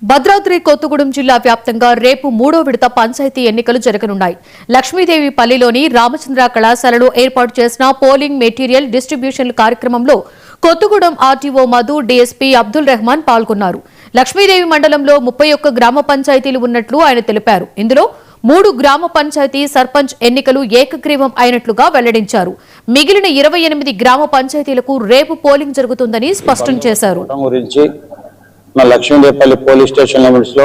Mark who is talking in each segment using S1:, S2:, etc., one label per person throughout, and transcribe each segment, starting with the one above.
S1: భద్రాద్రి కొత్తగూడెం జిల్లా వ్యాప్తంగా రేపు 3వ విడత పంచాయతీ ఎన్నికలు జరగనున్నాయి. లక్ష్మీదేవి పల్లిలోని రామచంద్ర కళాశాలలో ఏర్పాటు చేసిన పోలింగ్ మెటీరియల్ డిస్ట్రిబ్యూషన్ కార్యక్రమంలో కొత్తగూడెం ఆర్టీఓ మధు, డీఎస్పీ అబ్దుల్ రెహమాన్ పాల్గొన్నారు. లక్ష్మీదేవి మండలంలో 31 గ్రామ పంచాయతీలు ఉన్నట్లు ఆయన తెలిపారు. ఇందులో 3 గ్రామ పంచాయతీ సర్పంచ్ ఎన్నికలు ఏకగ్రీవం అయినట్లుగా వెల్లడించారు. మిగిలిన 28 గ్రామ పంచాయతీలకు రేపు పోలింగ్ జరుగుతుందని స్పష్టం చేశారు.
S2: లక్ష్మీదేవిపల్లి పోలీస్ స్టేషన్ లిమిట్స్ లో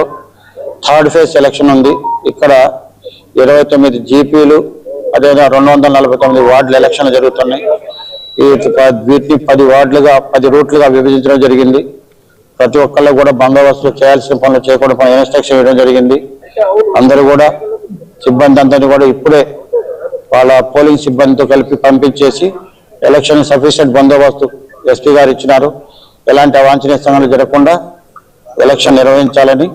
S2: 3rd ఫేజ్ ఎలక్షన్ ఉంది. ఇక్కడ 29 జీపీలు అదేవిధంగా 249 వార్డుల ఎలక్షన్లు జరుగుతున్నాయి. వీటిని 10 వార్డులుగా 10 రూట్లుగా విభజించడం జరిగింది. ప్రతి ఒక్కళ్ళు కూడా బందోబస్తు చేయాల్సిన పనులు చేయకుండా ఇన్స్ట్రక్షన్ ఇవ్వడం జరిగింది. అందరూ కూడా సిబ్బంది అందరినీ కూడా ఇప్పుడే వాళ్ళ పోలింగ్ సిబ్బందితో కలిపి పంపించేసి ఎలక్షన్ సఫిషియెంట్ బందోబస్తు ఎస్పీ గారు ఇచ్చినారు. ఎలాంటి అవాంఛనీయ సంఘటనలు జరగకుండా ఎలక్షన్ నిర్వహించాలని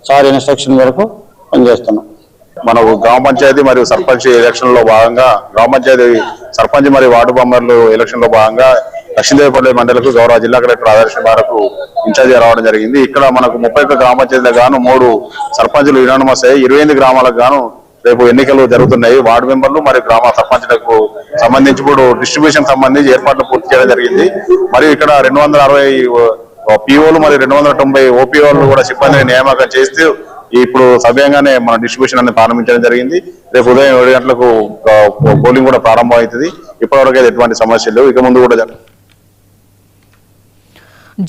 S2: సార్ ఇన్స్ట్రక్షన్ మేరకు పనిచేస్తున్నాం.
S3: మన గ్రామ పంచాయతీ మరియు సర్పంచ్ ఎలక్షన్ లో భాగంగా గ్రామ పంచాయతీ సర్పంచ్ మరియు వార్డు మెంబర్లు ఎలక్షన్ లో భాగంగా లక్ష్మీదేవిపల్లి మండలకు గౌరవ జిల్లా కలెక్టర్ ఆదేశం మేరకు ఇన్ఛార్జి రావడం జరిగింది. ఇక్కడ మనకు 31 గ్రామ పంచాయతీలకు గాను 3 సర్పంచులు యునానిమస్ అయ్యి 28 గ్రామాలకు గాను రేపు ఎన్నికలు జరుగుతున్నాయి. వార్డు మెంబర్లు మరియు గ్రామ సర్పంచులకు సంబంధించి ఇప్పుడు డిస్ట్రిబ్యూషన్ సంబంధించి ఏర్పాట్లు పూర్తి చేయడం జరిగింది. మరియు ఇక్కడ 260 పిఓలు మరియు 290 ఓపీఓలు కూడా సిబ్బందిని నియామకం చేస్తూ ఇప్పుడు సవ్యంగానే మన డిస్ట్రిబ్యూషన్ అనేది ప్రారంభించడం జరిగింది. రేపు ఉదయం 7 గంటలకు పోలింగ్ కూడా ప్రారంభం అవుతుంది. ఇప్పటివరకు అయితే ఎటువంటి సమస్యలు లేవు. ఇక ముందు కూడా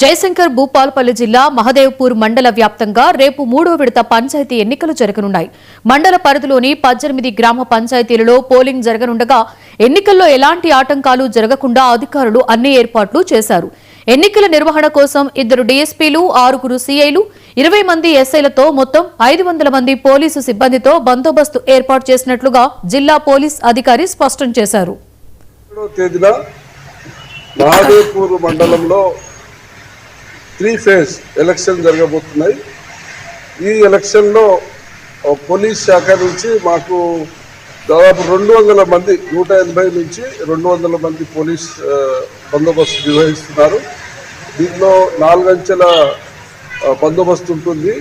S1: జయశంకర్ భూపాల్పల్లి జిల్లా మహదేవ్పూర్ మండల వ్యాప్తంగా రేపు 3వ విడత పంచాయతీ ఎన్నికలు జరగనున్నాయి. మండల పరిధిలోని 18 గ్రామ పంచాయతీలలో పోలింగ్ జరగనుండగా ఎన్నికల్లో ఎలాంటి ఆటంకాలు జరగకుండా అధికారులు అన్ని ఏర్పాట్లు చేశారు. ఎన్నికల నిర్వహణ కోసం 2 డీఎస్పీలు, 6 సీఐలు, 20 మంది ఎస్ఐలతో మొత్తం 500 మంది పోలీసు సిబ్బందితో బందోబస్తు ఏర్పాటు చేసినట్లుగా జిల్లా పోలీస్ అధికారి స్పష్టం చేశారు.
S4: మహదేవ్పూర్ మండలంలో 3 ఫేజ్ ఎలక్షన్ జరగబోతున్నాయి. ఈ ఎలక్షన్లో పోలీస్ శాఖ నుంచి మాకు దాదాపు 200 మంది 180 నుంచి 200 మంది పోలీస్ బందోబస్తు నిర్వహిస్తున్నారు. దీంట్లో 4 అంచెల బందోబస్తు ఉంటుంది.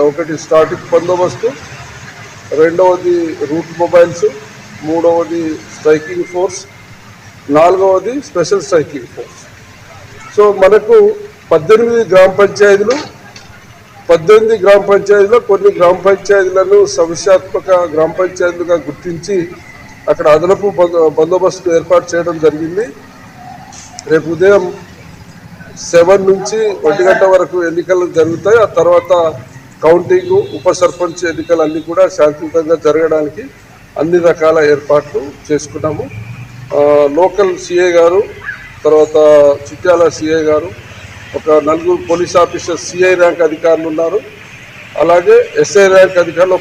S4: ఒకటి స్టాటిక్ బందోబస్తు, రెండవది రూట్ మొబైల్స్, మూడవది స్ట్రైకింగ్ ఫోర్స్, 4వది స్పెషల్ స్ట్రైకింగ్ ఫోర్స్. సో మనకు 18 గ్రామ పంచాయతీలు, 18 గ్రామ పంచాయతీలో కొన్ని గ్రామ పంచాయతీలను సమస్యాత్మక గ్రామ పంచాయతీలుగా గుర్తించి అక్కడ అదనపు బందోబస్తు ఏర్పాటు చేయడం జరిగింది. రేపు ఉదయం 7 నుంచి 1 గంట వరకు ఎన్నికలు జరుగుతాయి. ఆ తర్వాత కౌంటింగ్, ఉప సర్పంచ్ ఎన్నికలు అన్నీ కూడా శాంతియుతంగా జరగడానికి అన్ని రకాల ఏర్పాట్లు చేసుకున్నాము. లోకల్ సిఐ గారు, తర్వాత చిట్యాల సిఐ గారు, ఒక 4 పోలీస్ ఆఫీసర్ సిఐ ర్యాంక్ అధికారులు ఉన్నారు. అలాగే ఎస్ఐ ర్యాంక్ అధికారులు